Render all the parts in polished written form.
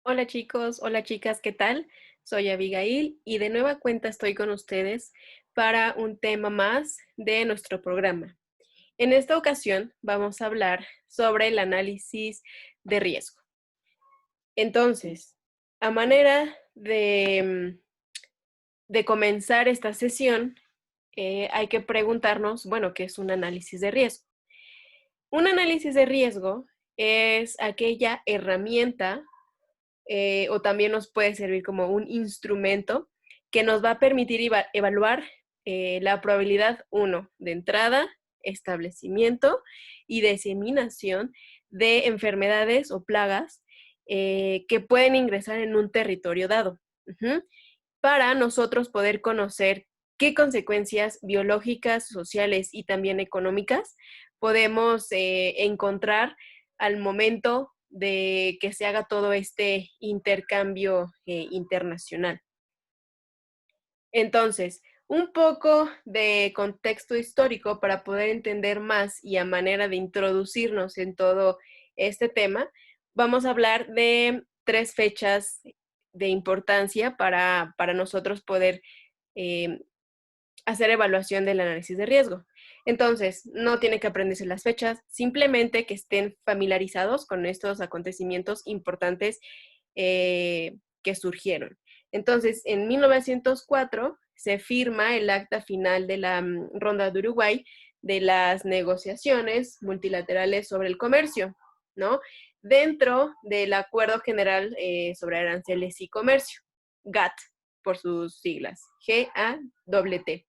Hola chicos, hola chicas, ¿qué tal? Soy Abigail y de nueva cuenta estoy con ustedes para un tema más de nuestro programa. En esta ocasión vamos a hablar sobre el análisis de riesgo. Entonces, a manera de comenzar esta sesión, hay que preguntarnos, bueno, ¿qué es un análisis de riesgo? Un análisis de riesgo es aquella herramienta o también nos puede servir como un instrumento que nos va a permitir evaluar la probabilidad, uno, de entrada, establecimiento y diseminación de enfermedades o plagas que pueden ingresar en un territorio dado, para nosotros poder conocer qué consecuencias biológicas, sociales y también económicas podemos encontrar al momento de que se haga todo este intercambio internacional. Entonces, un poco de contexto histórico para poder entender más y a manera de introducirnos en todo este tema, vamos a hablar de 3 fechas de importancia para nosotros poder eh, hacer evaluación del análisis de riesgo. Entonces, no tiene que aprenderse las fechas, simplemente que estén familiarizados con estos acontecimientos importantes que surgieron. Entonces, en 1904 se firma el acta final de la Ronda de Uruguay de las negociaciones multilaterales sobre el comercio, ¿no? Dentro del Acuerdo General sobre Aranceles y Comercio, GATT, por sus siglas, GATT.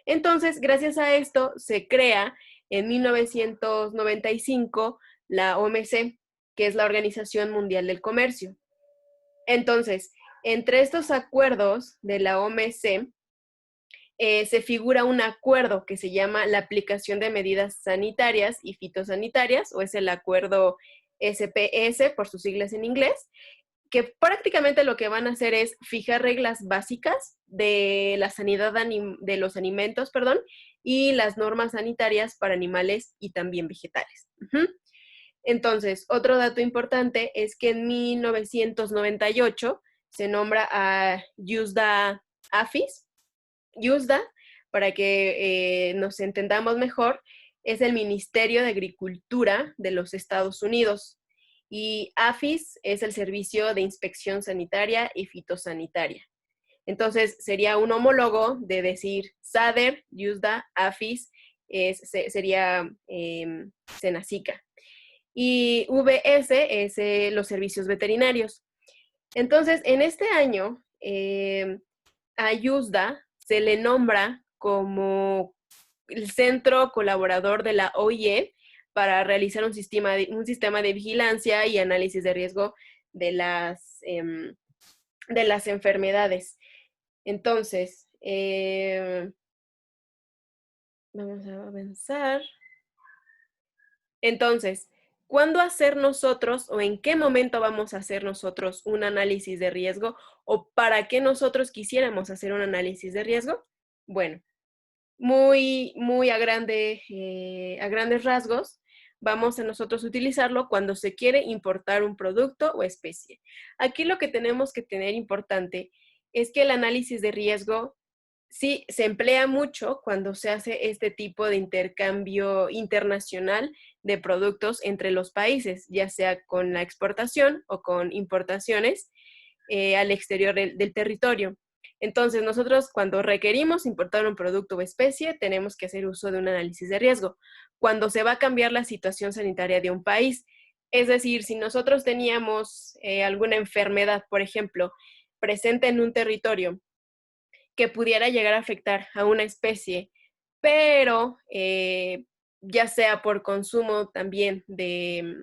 Entonces, gracias a esto, se crea en 1995 la OMC, que es la Organización Mundial del Comercio. Entonces, entre estos acuerdos de la OMC, se figura un acuerdo que se llama la aplicación de medidas sanitarias y fitosanitarias, o es el acuerdo SPS por sus siglas en inglés, que prácticamente lo que van a hacer es fijar reglas básicas de la sanidad de los alimentos, perdón, y las normas sanitarias para animales y también vegetales. Entonces, otro dato importante es que en 1998 se nombra a Yusda Afis. Yusda, para que nos entendamos mejor, es el Ministerio de Agricultura de los Estados Unidos y AFIS es el Servicio de Inspección Sanitaria y Fitosanitaria. Entonces, sería un homólogo de decir SADER, Yusda, AFIS, sería Senacica. Y VS es los servicios veterinarios. Entonces, en este año, a Yusda se le nombra como el centro colaborador de la OIE para realizar un sistema de vigilancia y análisis de riesgo de las enfermedades. Entonces, vamos a avanzar. Entonces, ¿cuándo hacer nosotros o en qué momento vamos a hacer nosotros un análisis de riesgo o para qué nosotros quisiéramos hacer un análisis de riesgo? Bueno, muy a grandes rasgos, vamos a nosotros utilizarlo cuando se quiere importar un producto o especie. Aquí lo que tenemos que tener importante es que el análisis de riesgo sí se emplea mucho cuando se hace este tipo de intercambio internacional de productos entre los países, ya sea con la exportación o con importaciones al exterior del territorio. Entonces, nosotros cuando requerimos importar un producto o especie, tenemos que hacer uso de un análisis de riesgo. Cuando se va a cambiar la situación sanitaria de un país, es decir, si nosotros teníamos alguna enfermedad, por ejemplo, presente en un territorio que pudiera llegar a afectar a una especie, pero ya sea por consumo también de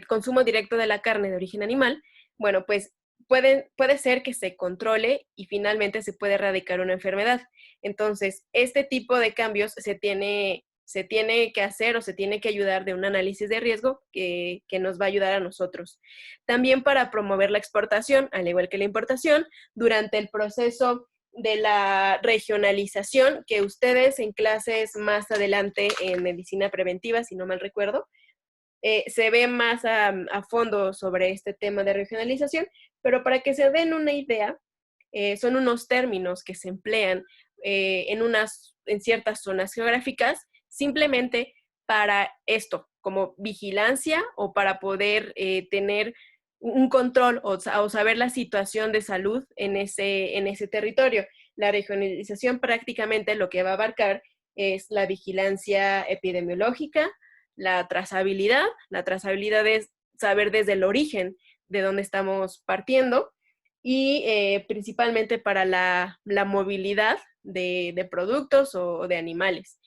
consumo directo de la carne de origen animal, bueno, pues puede ser que se controle y finalmente se puede erradicar una enfermedad. Entonces, este tipo de cambios se tiene que hacer o se tiene que ayudar de un análisis de riesgo que nos va a ayudar a nosotros. También para promover la exportación, al igual que la importación, durante el proceso de la regionalización que ustedes en clases más adelante en medicina preventiva, si no mal recuerdo, se ve más a fondo sobre este tema de regionalización, pero para que se den una idea, son unos términos que se emplean en ciertas zonas geográficas simplemente para esto, como vigilancia o para poder tener un control o saber la situación de salud en ese territorio. La regionalización prácticamente lo que va a abarcar es la vigilancia epidemiológica, la trazabilidad. La trazabilidad es saber desde el origen de dónde estamos partiendo y principalmente para la movilidad de productos o de animales.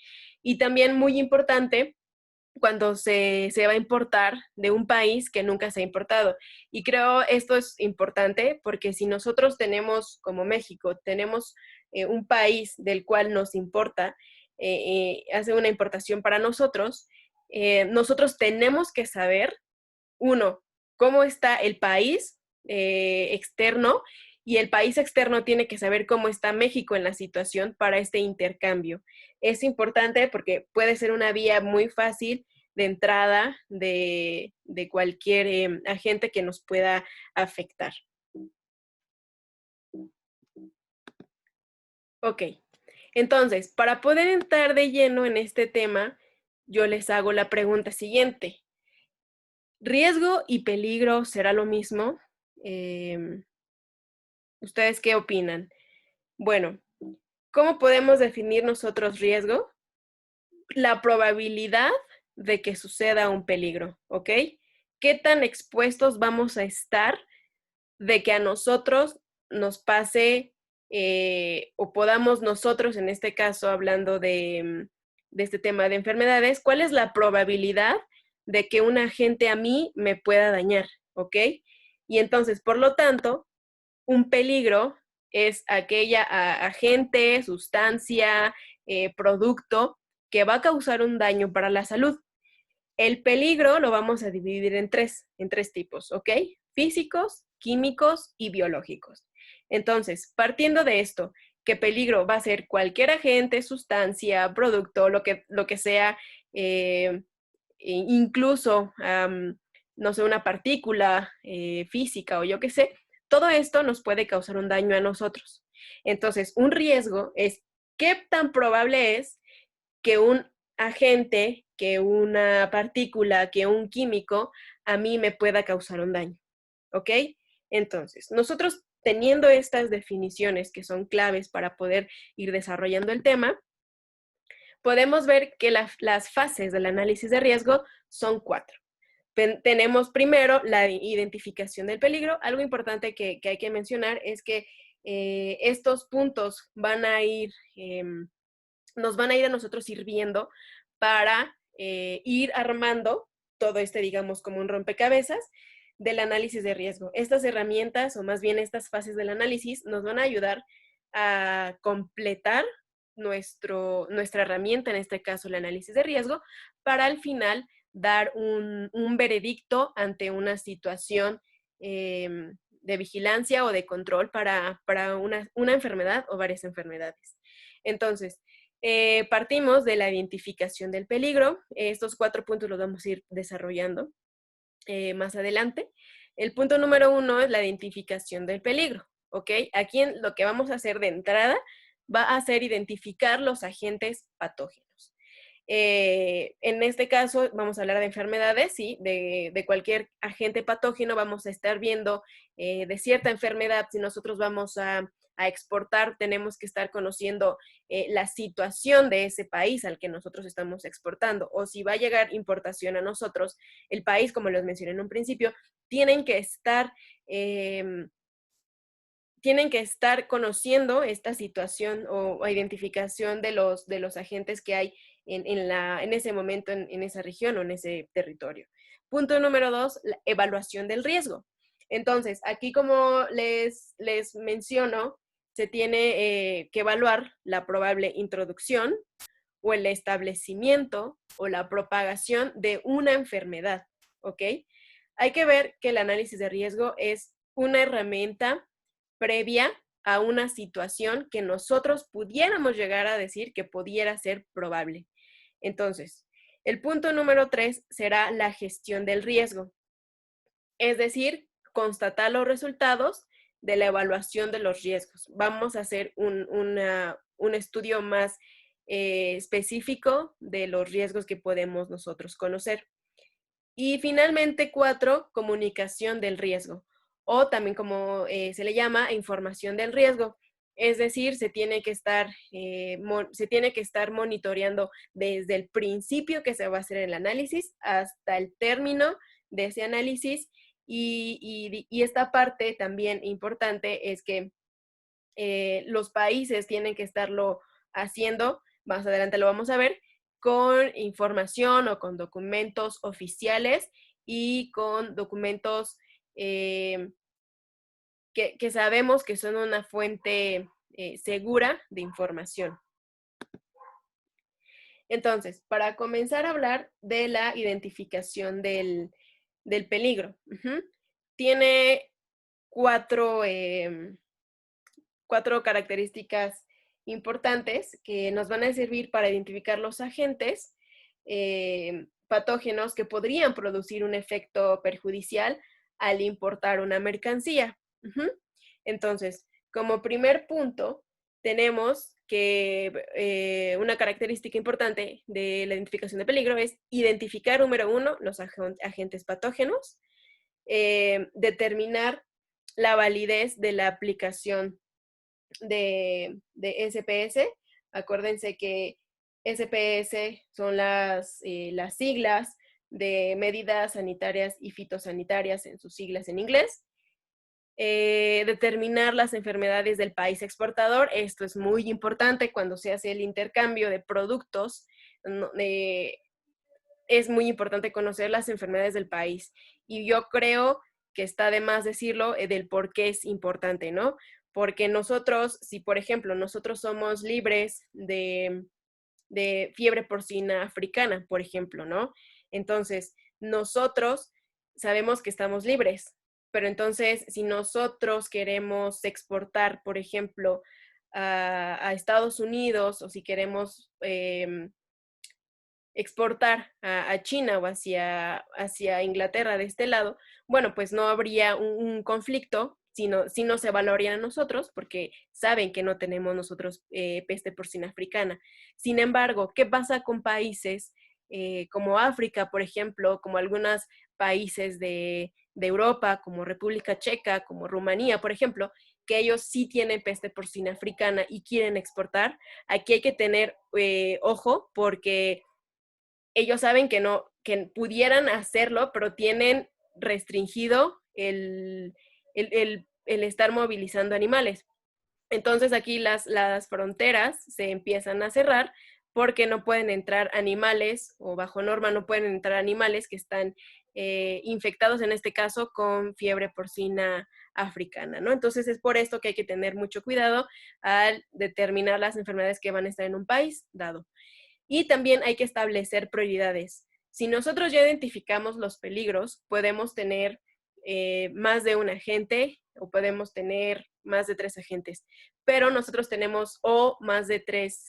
Y también muy importante cuando se va a importar de un país que nunca se ha importado. Y creo esto es importante porque si nosotros tenemos, como México, tenemos un país del cual nos importa, hace una importación para nosotros, nosotros tenemos que saber, uno, cómo está el país externo y el país externo tiene que saber cómo está México en la situación para este intercambio. Es importante porque puede ser una vía muy fácil de entrada de cualquier agente que nos pueda afectar. Ok, entonces, para poder entrar de lleno en este tema, yo les hago la pregunta siguiente. ¿Riesgo y peligro será lo mismo? ¿Ustedes qué opinan? Bueno, ¿cómo podemos definir nosotros riesgo? La probabilidad de que suceda un peligro, ¿ok? ¿Qué tan expuestos vamos a estar de que a nosotros nos pase o podamos nosotros, en este caso, hablando de este tema de enfermedades, cuál es la probabilidad de que un agente a mí me pueda dañar, ¿ok? Y entonces, por lo tanto, un peligro es aquella agente, sustancia, producto que va a causar un daño para la salud. El peligro lo vamos a dividir en tres tipos, ¿ok? Físicos, químicos y biológicos. Entonces, partiendo de esto, que peligro va a ser cualquier agente, sustancia, producto, lo que sea, incluso, no sé, una partícula física o yo qué sé, todo esto nos puede causar un daño a nosotros. Entonces, un riesgo es qué tan probable es que un agente, que una partícula, que un químico a mí me pueda causar un daño. ¿Ok? Entonces, nosotros teniendo estas definiciones que son claves para poder ir desarrollando el tema, podemos ver que las fases del análisis de riesgo son 4. Tenemos primero la identificación del peligro. Algo importante que hay que mencionar es que estos puntos van a ir, nos van a ir a nosotros sirviendo para ir armando todo este, digamos, como un rompecabezas del análisis de riesgo. Estas herramientas, o más bien estas fases del análisis, nos van a ayudar a completar nuestra herramienta, en este caso el análisis de riesgo, para al final dar un veredicto ante una situación de vigilancia o de control para una enfermedad o varias enfermedades. Entonces, partimos de la identificación del peligro. Estos 4 puntos los vamos a ir desarrollando más adelante. El punto número 1 es la identificación del peligro, ¿ok? Aquí lo que vamos a hacer de entrada va a ser identificar los agentes patógenos. En este caso vamos a hablar de enfermedades, sí, de cualquier agente patógeno. Vamos a estar viendo de cierta enfermedad. Si nosotros vamos a exportar, tenemos que estar conociendo la situación de ese país al que nosotros estamos exportando, o si va a llegar importación a nosotros, el país, como les mencioné en un principio, tienen que estar conociendo esta situación o identificación de los agentes que hay en ese momento, en esa región o en ese territorio. Punto número 2, la evaluación del riesgo. Entonces, aquí como les menciono, se tiene que evaluar la probable introducción o el establecimiento o la propagación de una enfermedad, ¿ok? Hay que ver que el análisis de riesgo es una herramienta previa a una situación que nosotros pudiéramos llegar a decir que pudiera ser probable. Entonces, El punto número 3 será la gestión del riesgo, es decir, constatar los resultados de la evaluación de los riesgos. Vamos a hacer un estudio más específico de los riesgos que podemos nosotros conocer. Y finalmente, 4, comunicación del riesgo, o también como se le llama, información del riesgo. Es decir, se tiene que estar monitoreando desde el principio que se va a hacer el análisis hasta el término de ese análisis. Y esta parte también importante es que los países tienen que estarlo haciendo, más adelante lo vamos a ver, con información o con documentos oficiales y con documentos que sabemos que son una fuente segura de información. Entonces, para comenzar a hablar de la identificación del peligro, tiene cuatro características importantes que nos van a servir para identificar los agentes patógenos que podrían producir un efecto perjudicial al importar una mercancía. Entonces, como primer punto, tenemos que una característica importante de la identificación de peligro es identificar, número 1, los agentes patógenos, determinar la validez de la aplicación de SPS. Acuérdense que SPS son las siglas de medidas sanitarias y fitosanitarias en sus siglas en inglés. Determinar las enfermedades del país exportador. Esto es muy importante cuando se hace el intercambio de productos. Es muy importante conocer las enfermedades del país. Y yo creo que está de más decirlo del por qué es importante, ¿no? Porque nosotros, si por ejemplo nosotros somos libres de fiebre porcina africana, por ejemplo, ¿no? Entonces, nosotros sabemos que estamos libres, pero entonces, si nosotros queremos exportar, por ejemplo, a Estados Unidos, o si queremos exportar a China o hacia Inglaterra de este lado, bueno, pues no habría un conflicto si no se valorarían a nosotros, porque saben que no tenemos nosotros peste porcina africana. Sin embargo, ¿qué pasa con países como África, por ejemplo, como algunos países de Europa, como República Checa, como Rumanía, por ejemplo, que ellos sí tienen peste porcina africana y quieren exportar? Aquí hay que tener ojo, porque ellos saben que pudieran hacerlo, pero tienen restringido el estar movilizando animales. Entonces aquí las fronteras se empiezan a cerrar porque no pueden entrar animales, o bajo norma no pueden entrar animales que están infectados, en este caso, con fiebre porcina africana, ¿no? Entonces es por esto que hay que tener mucho cuidado al determinar las enfermedades que van a estar en un país dado. Y también hay que establecer prioridades. Si nosotros ya identificamos los peligros, podemos tener más de un agente o podemos tener más de 3 agentes, pero nosotros tenemos más de 3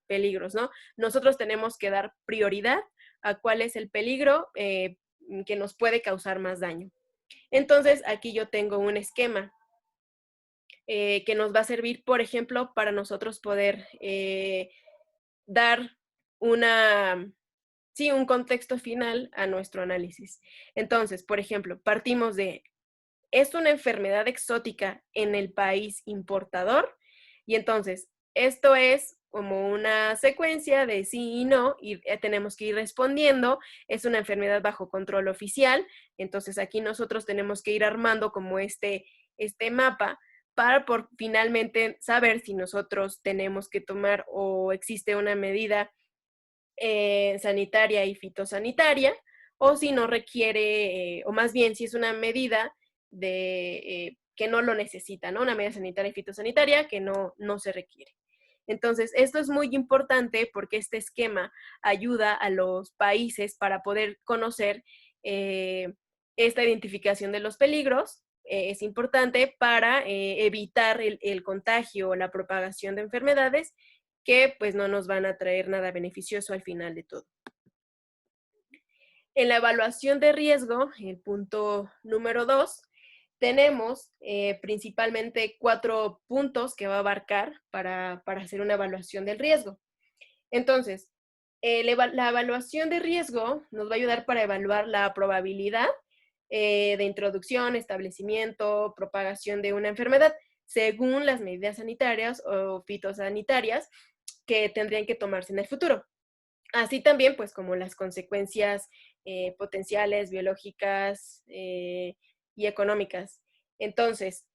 peligros, ¿no? Nosotros tenemos que dar prioridad a cuál es el peligro que nos puede causar más daño. Entonces, aquí yo tengo un esquema que nos va a servir, por ejemplo, para nosotros poder dar un contexto final a nuestro análisis. Entonces, por ejemplo, partimos de, ¿es una enfermedad exótica en el país importador? Y entonces, esto es como una secuencia de sí y no, y tenemos que ir respondiendo. Es una enfermedad bajo control oficial, entonces aquí nosotros tenemos que ir armando como este mapa para finalmente saber si nosotros tenemos que tomar o existe una medida sanitaria y fitosanitaria, o si no requiere, o más bien si es una medida que no lo necesita, ¿no? Una medida sanitaria y fitosanitaria que no se requiere. Entonces, esto es muy importante porque este esquema ayuda a los países para poder conocer esta identificación de los peligros. Es importante para evitar el contagio o la propagación de enfermedades que pues no nos van a traer nada beneficioso al final de todo. En la evaluación de riesgo, el punto número 2, tenemos principalmente 4 puntos que va a abarcar para hacer una evaluación del riesgo. Entonces, la evaluación de riesgo nos va a ayudar para evaluar la probabilidad de introducción, establecimiento, propagación de una enfermedad, según las medidas sanitarias o fitosanitarias que tendrían que tomarse en el futuro. Así también, pues, como las consecuencias potenciales, biológicas y económicas. Entonces,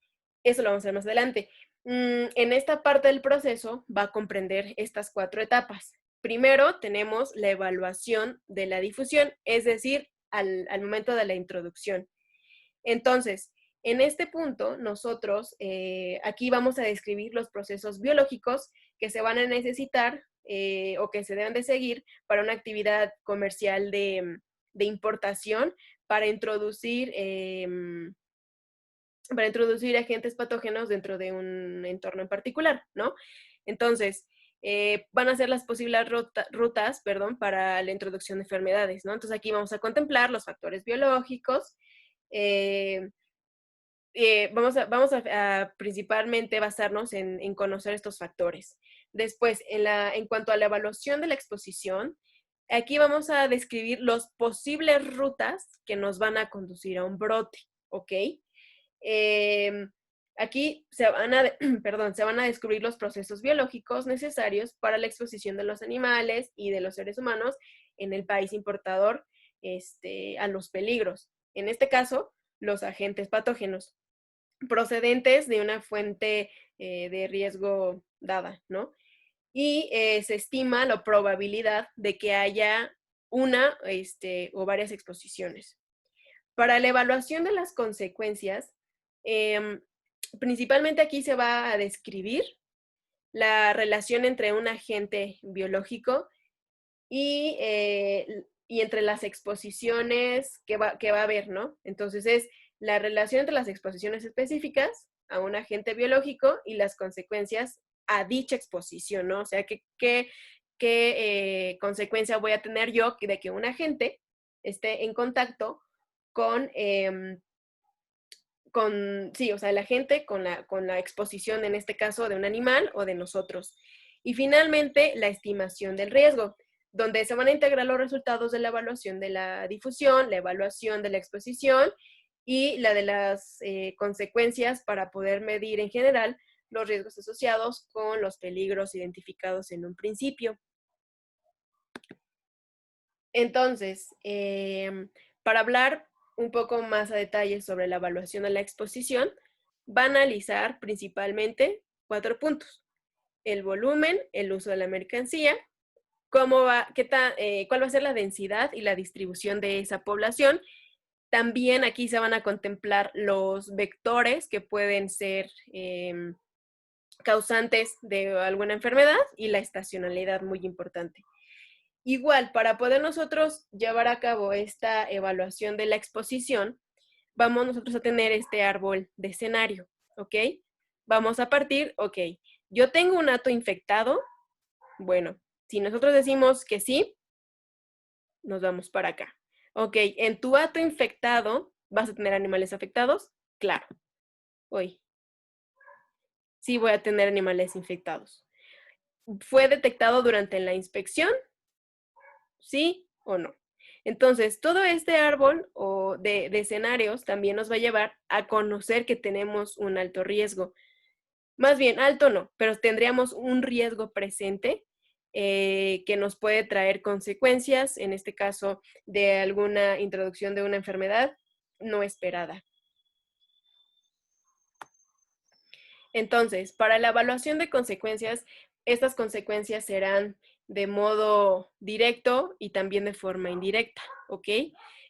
eso lo vamos a ver más adelante. En esta parte del proceso va a comprender estas 4 etapas. Primero tenemos la evaluación de la difusión, es decir, al momento de la introducción. Entonces, en este punto, nosotros aquí vamos a describir los procesos biológicos que se van a necesitar o que se deben de seguir para una actividad comercial de importación para introducir agentes patógenos dentro de un entorno en particular, ¿no? Entonces, van a ser las posibles rutas, para la introducción de enfermedades, ¿no? Entonces aquí vamos a contemplar los factores biológicos, eh, vamos a principalmente basarnos en conocer estos factores. Después, en cuanto a la evaluación de la exposición, aquí vamos a describir las posibles rutas que nos van a conducir a un brote, ¿ok? Aquí se van a descubrir los procesos biológicos necesarios para la exposición de los animales y de los seres humanos en el país importador a los peligros. En este caso, los agentes patógenos procedentes de una fuente de riesgo dada, ¿no? Y se estima la probabilidad de que haya una o varias exposiciones. Para la evaluación de las consecuencias, principalmente aquí se va a describir la relación entre un agente biológico y entre las exposiciones que va a haber, ¿no? Entonces es la relación entre las exposiciones específicas a un agente biológico y las consecuencias a dicha exposición, ¿no? O sea, ¿qué consecuencia voy a tener yo de que un agente esté en contacto con, sí, o sea, la gente con la exposición, en este caso, de un animal o de nosotros? Y finalmente, la estimación del riesgo, donde se van a integrar los resultados de la evaluación de la difusión, la evaluación de la exposición y la de las consecuencias para poder medir en general los riesgos asociados con los peligros identificados en un principio. Entonces, para hablar un poco más a detalle sobre la evaluación de la exposición, va a analizar principalmente 4 puntos: el volumen, el uso de la mercancía, cuál va a ser la densidad y la distribución de esa población. También aquí se van a contemplar los vectores que pueden ser causantes de alguna enfermedad y la estacionalidad, muy importante. Igual, para poder nosotros llevar a cabo esta evaluación de la exposición, vamos nosotros a tener este árbol de escenario, ¿ok? Vamos a partir, ok, yo tengo un hato infectado. Bueno, si nosotros decimos que sí, nos vamos para acá. Ok, en tu hato infectado, ¿vas a tener animales afectados? Claro. Hoy, sí voy a tener animales infectados. ¿Fue detectado durante la inspección? ¿Sí o no? Entonces, todo este árbol de escenarios también nos va a llevar a conocer que tenemos un alto riesgo. Más bien, alto no, pero tendríamos un riesgo presente que nos puede traer consecuencias, en este caso, de alguna introducción de una enfermedad no esperada. Entonces, para la evaluación de consecuencias, estas consecuencias serán de modo directo y también de forma indirecta, ¿ok?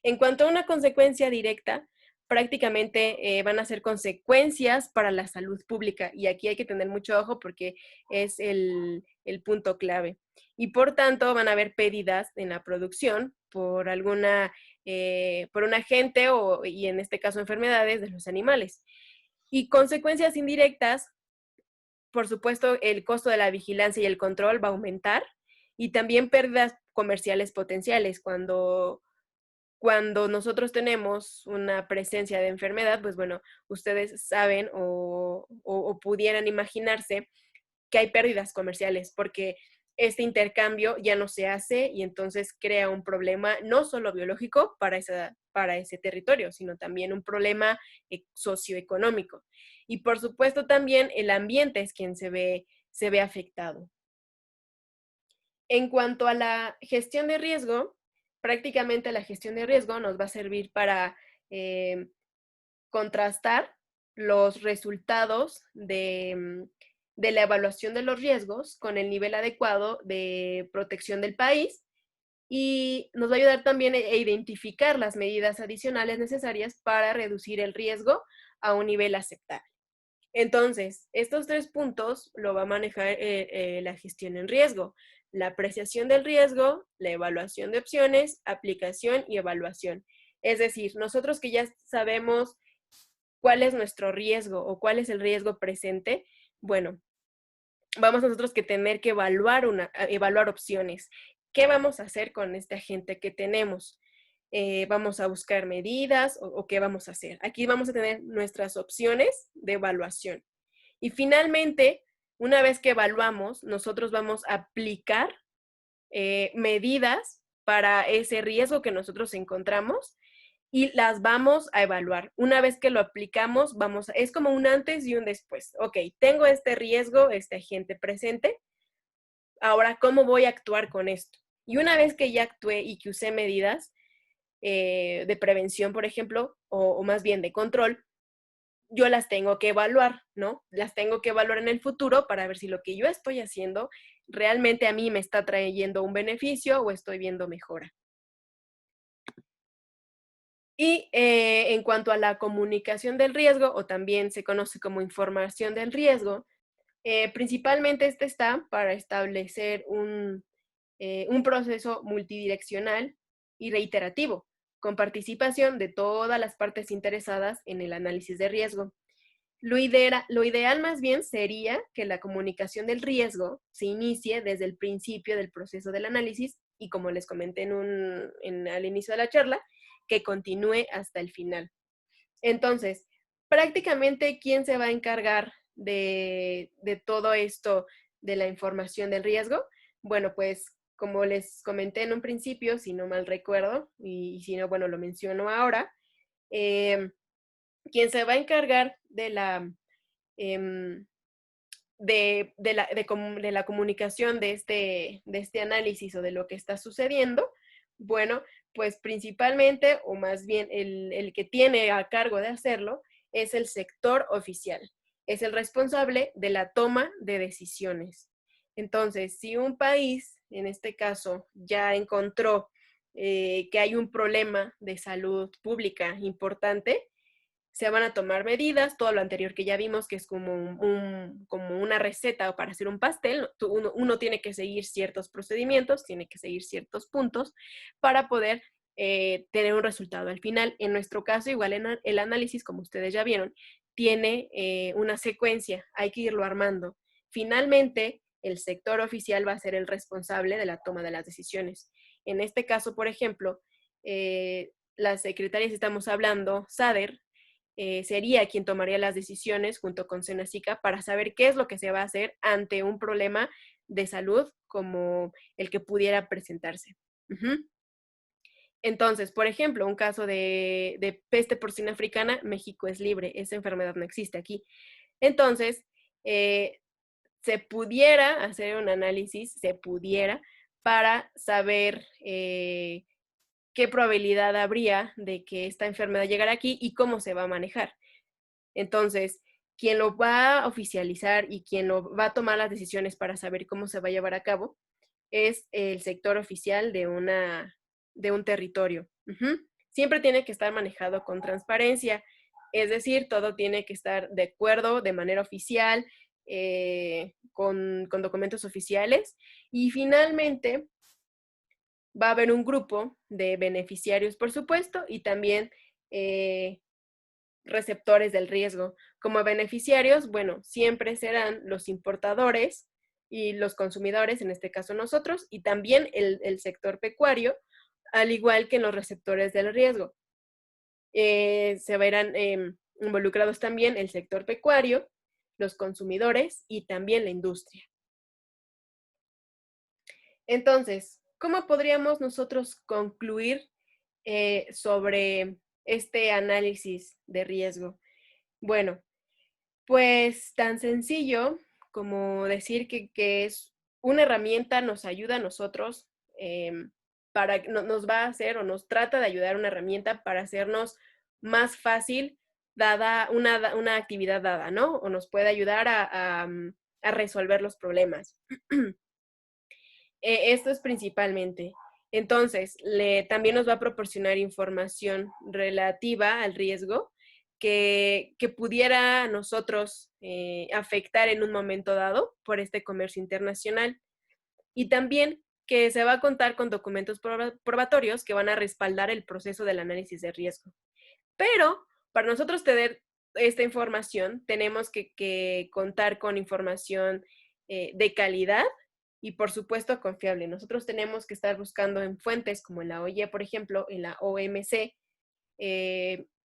En cuanto a una consecuencia directa, prácticamente van a ser consecuencias para la salud pública, y aquí hay que tener mucho ojo porque es el punto clave. Y por tanto van a haber pérdidas en la producción por por un agente y en este caso enfermedades de los animales. Y consecuencias indirectas, por supuesto, el costo de la vigilancia y el control va a aumentar, y también pérdidas comerciales potenciales cuando cuando nosotros tenemos una presencia de enfermedad, pues bueno, ustedes saben o pudieran imaginarse que hay pérdidas comerciales porque este intercambio ya no se hace y entonces crea un problema no solo biológico para ese territorio, sino también un problema socioeconómico. Y por supuesto también el ambiente es quien se ve afectado. En cuanto a la gestión de riesgo, prácticamente la gestión de riesgo nos va a servir para contrastar los resultados de la evaluación de los riesgos con el nivel adecuado de protección del país y nos va a ayudar también a identificar las medidas adicionales necesarias para reducir el riesgo a un nivel aceptable. Entonces, estos 3 puntos lo va a manejar la gestión en riesgo: la apreciación del riesgo, la evaluación de opciones, aplicación y evaluación. Es decir, nosotros que ya sabemos cuál es nuestro riesgo o cuál es el riesgo presente, bueno, vamos nosotros que tener que evaluar opciones. ¿Qué vamos a hacer con este agente que tenemos? ¿Vamos a buscar medidas o qué vamos a hacer? Aquí vamos a tener nuestras opciones de evaluación. Y finalmente, una vez que evaluamos, nosotros vamos a aplicar medidas para ese riesgo que nosotros encontramos y las vamos a evaluar. Una vez que lo aplicamos, es como un antes y un después. Ok, tengo este riesgo, este agente presente, ahora, ¿cómo voy a actuar con esto? Y una vez que ya actué y que usé medidas de prevención, por ejemplo, o más bien de control, yo las tengo que evaluar, ¿no? Las tengo que evaluar en el futuro para ver si lo que yo estoy haciendo realmente a mí me está trayendo un beneficio o estoy viendo mejora. Y en cuanto a la comunicación del riesgo, o también se conoce como información del riesgo, principalmente este está para establecer un proceso multidireccional y reiterativo, con participación de todas las partes interesadas en el análisis de riesgo. Lo ideal más bien sería que la comunicación del riesgo se inicie desde el principio del proceso del análisis y, como les comenté al inicio de la charla, que continúe hasta el final. Entonces, prácticamente, ¿quién se va a encargar de todo esto de la información del riesgo? Bueno, pues como les comenté en un principio, si no mal recuerdo, y si no, bueno, lo menciono ahora, quien se va a encargar de la, em, de la comunicación de este análisis o de lo que está sucediendo, bueno, pues principalmente, o más bien el que tiene a cargo de hacerlo, es el sector oficial. Es el responsable de la toma de decisiones. Entonces, si un país, en este caso, ya encontró que hay un problema de salud pública importante, se van a tomar medidas, todo lo anterior que ya vimos, que es como, como una receta para hacer un pastel. Uno tiene que seguir ciertos procedimientos, tiene que seguir ciertos puntos para poder tener un resultado al final. En nuestro caso, igual el análisis, como ustedes ya vieron, tiene una secuencia, hay que irlo armando. Finalmente, el sector oficial va a ser el responsable de la toma de las decisiones. En este caso, por ejemplo, la secretaria, si estamos hablando, SADER, sería quien tomaría las decisiones junto con Senacica para saber qué es lo que se va a hacer ante un problema de salud como el que pudiera presentarse. Entonces, por ejemplo, un caso de peste porcina africana, México es libre, esa enfermedad no existe aquí. Entonces, se pudiera hacer un análisis, para saber qué probabilidad habría de que esta enfermedad llegara aquí y cómo se va a manejar. Entonces, quien lo va a oficializar y quien lo va a tomar las decisiones para saber cómo se va a llevar a cabo es el sector oficial de un territorio. Siempre tiene que estar manejado con transparencia, es decir, todo tiene que estar de acuerdo de manera oficial, con documentos oficiales. Y finalmente, va a haber un grupo de beneficiarios, por supuesto, y también receptores del riesgo. Como beneficiarios, bueno, siempre serán los importadores y los consumidores, en este caso nosotros, y también el sector pecuario, al igual que en los receptores del riesgo. Se verán involucrados también el sector pecuario, los consumidores y también la industria. Entonces, ¿cómo podríamos nosotros concluir sobre este análisis de riesgo? Bueno, pues tan sencillo como decir que es una herramienta, nos ayuda a nosotros nos va a hacer o nos trata de ayudar una herramienta para hacernos más fácil dada una actividad dada, ¿no? O nos puede ayudar a resolver los problemas. Esto es principalmente. Entonces, también nos va a proporcionar información relativa al riesgo que pudiera a nosotros afectar en un momento dado por este comercio internacional. Y también que se va a contar con documentos probatorios que van a respaldar el proceso del análisis de riesgo. Pero para nosotros tener esta información, tenemos que contar con información de calidad y, por supuesto, confiable. Nosotros tenemos que estar buscando en fuentes como en la OIE, por ejemplo, en la OMC,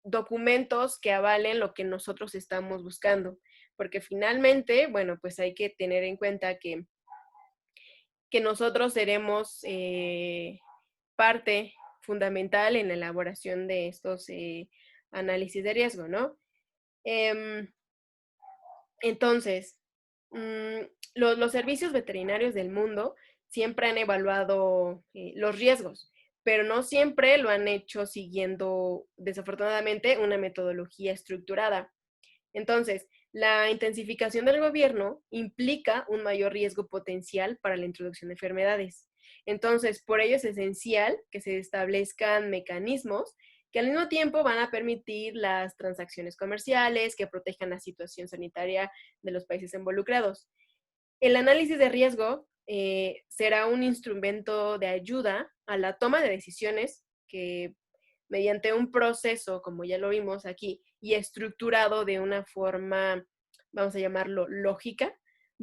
documentos que avalen lo que nosotros estamos buscando. Porque finalmente, bueno, pues hay que tener en cuenta que nosotros seremos parte fundamental en la elaboración de estos análisis de riesgo, ¿no? Entonces, los servicios veterinarios del mundo siempre han evaluado los riesgos, pero no siempre lo han hecho siguiendo, desafortunadamente, una metodología estructurada. Entonces, la intensificación del gobierno implica un mayor riesgo potencial para la introducción de enfermedades. Entonces, por ello es esencial que se establezcan mecanismos que al mismo tiempo van a permitir las transacciones comerciales, que protejan la situación sanitaria de los países involucrados. El análisis de riesgo será un instrumento de ayuda a la toma de decisiones que mediante un proceso, como ya lo vimos aquí, y estructurado de una forma, vamos a llamarlo lógica,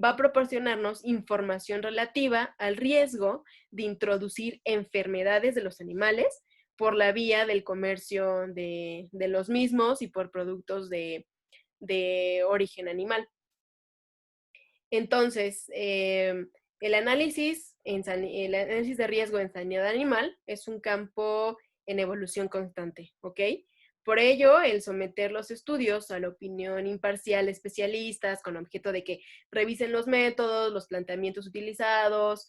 va a proporcionarnos información relativa al riesgo de introducir enfermedades de los animales por la vía del comercio de los mismos y por productos de origen animal. Entonces, el análisis de riesgo en sanidad animal es un campo en evolución constante, ¿ok? Por ello, el someter los estudios a la opinión imparcial de especialistas con objeto de que revisen los métodos, los planteamientos utilizados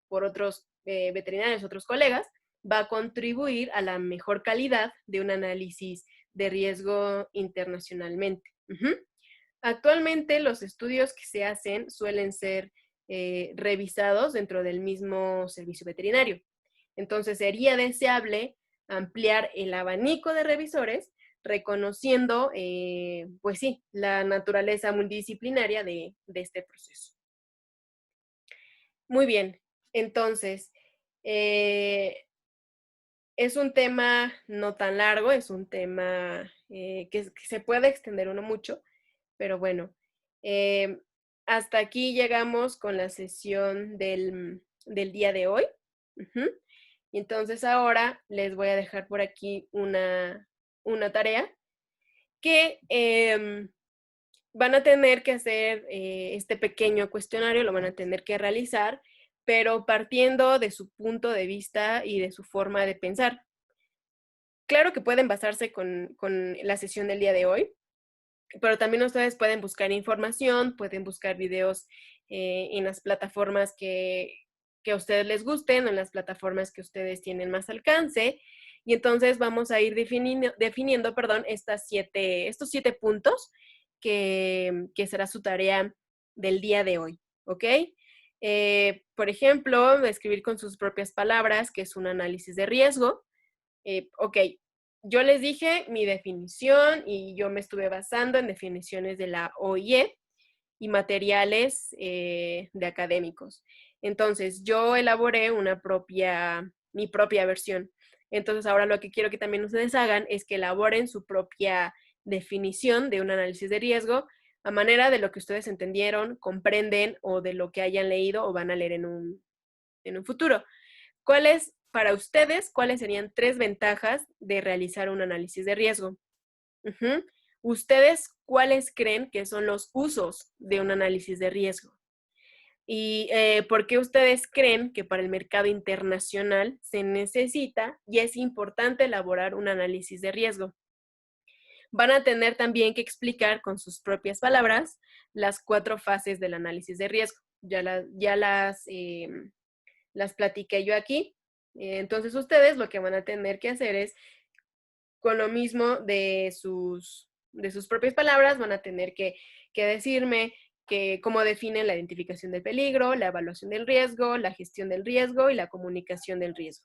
por otros veterinarios, otros colegas, va a contribuir a la mejor calidad de un análisis de riesgo internacionalmente. Actualmente los estudios que se hacen suelen ser revisados dentro del mismo servicio veterinario. Entonces sería deseable ampliar el abanico de revisores reconociendo, pues sí, la naturaleza multidisciplinaria de este proceso. Muy bien, entonces, es un tema no tan largo, es un tema que se puede extender uno mucho, pero bueno, hasta aquí llegamos con la sesión del día de hoy. Y entonces ahora les voy a dejar por aquí una tarea que van a tener que hacer este pequeño cuestionario, lo van a tener que realizar, pero partiendo de su punto de vista y de su forma de pensar. Claro que pueden basarse con la sesión del día de hoy, pero también ustedes pueden buscar información, pueden buscar videos en las plataformas que a ustedes les gusten, en las plataformas que ustedes tienen más alcance. Y entonces vamos a ir definiendo estos 7 puntos que será su tarea del día de hoy, ¿ok? Por ejemplo, escribir con sus propias palabras, que es un análisis de riesgo. Ok, yo les dije mi definición y yo me estuve basando en definiciones de la OIE y materiales de académicos. Entonces, yo elaboré mi propia versión. Entonces, ahora lo que quiero que también ustedes hagan es que elaboren su propia definición de un análisis de riesgo a manera de lo que ustedes entendieron, comprenden o de lo que hayan leído o van a leer en un futuro. ¿Cuál es para ustedes, ¿cuáles serían 3 ventajas de realizar un análisis de riesgo? ¿Ustedes cuáles creen que son los usos de un análisis de riesgo? ¿Y por qué ustedes creen que para el mercado internacional se necesita y es importante elaborar un análisis de riesgo? Van a tener también que explicar con sus propias palabras las 4 fases del análisis de riesgo. Ya las platiqué yo aquí. Entonces ustedes lo que van a tener que hacer es, con lo mismo de sus propias palabras, van a tener que decirme cómo definen la identificación del peligro, la evaluación del riesgo, la gestión del riesgo y la comunicación del riesgo.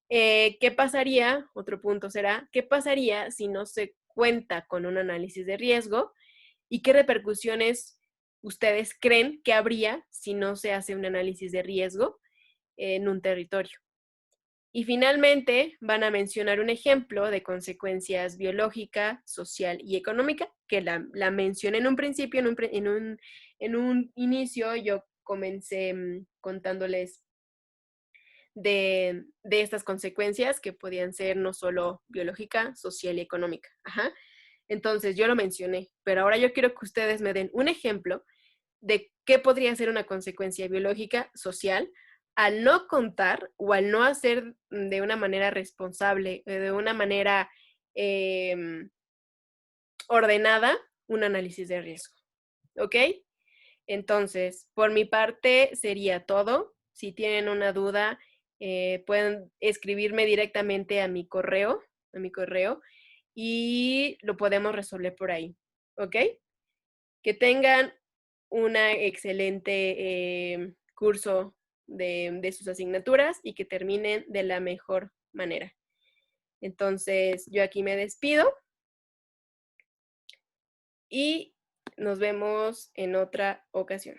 ¿Qué pasaría? Otro punto será, ¿qué pasaría si no se cuenta con un análisis de riesgo? ¿Y qué repercusiones ustedes creen que habría si no se hace un análisis de riesgo en un territorio? Y finalmente van a mencionar un ejemplo de consecuencias biológica, social y económica, que la mencioné en un principio, en un inicio yo comencé contándoles de estas consecuencias que podían ser no solo biológica, social y económica. Entonces yo lo mencioné, pero ahora yo quiero que ustedes me den un ejemplo de qué podría ser una consecuencia biológica, social, al no contar o al no hacer de una manera responsable, de una manera ordenada, un análisis de riesgo. ¿Ok? Entonces, por mi parte sería todo. Si tienen una duda, pueden escribirme directamente a mi correo, y lo podemos resolver por ahí. ¿Ok? Que tengan una excelente curso de sus asignaturas y que terminen de la mejor manera. Entonces, yo aquí me despido y nos vemos en otra ocasión.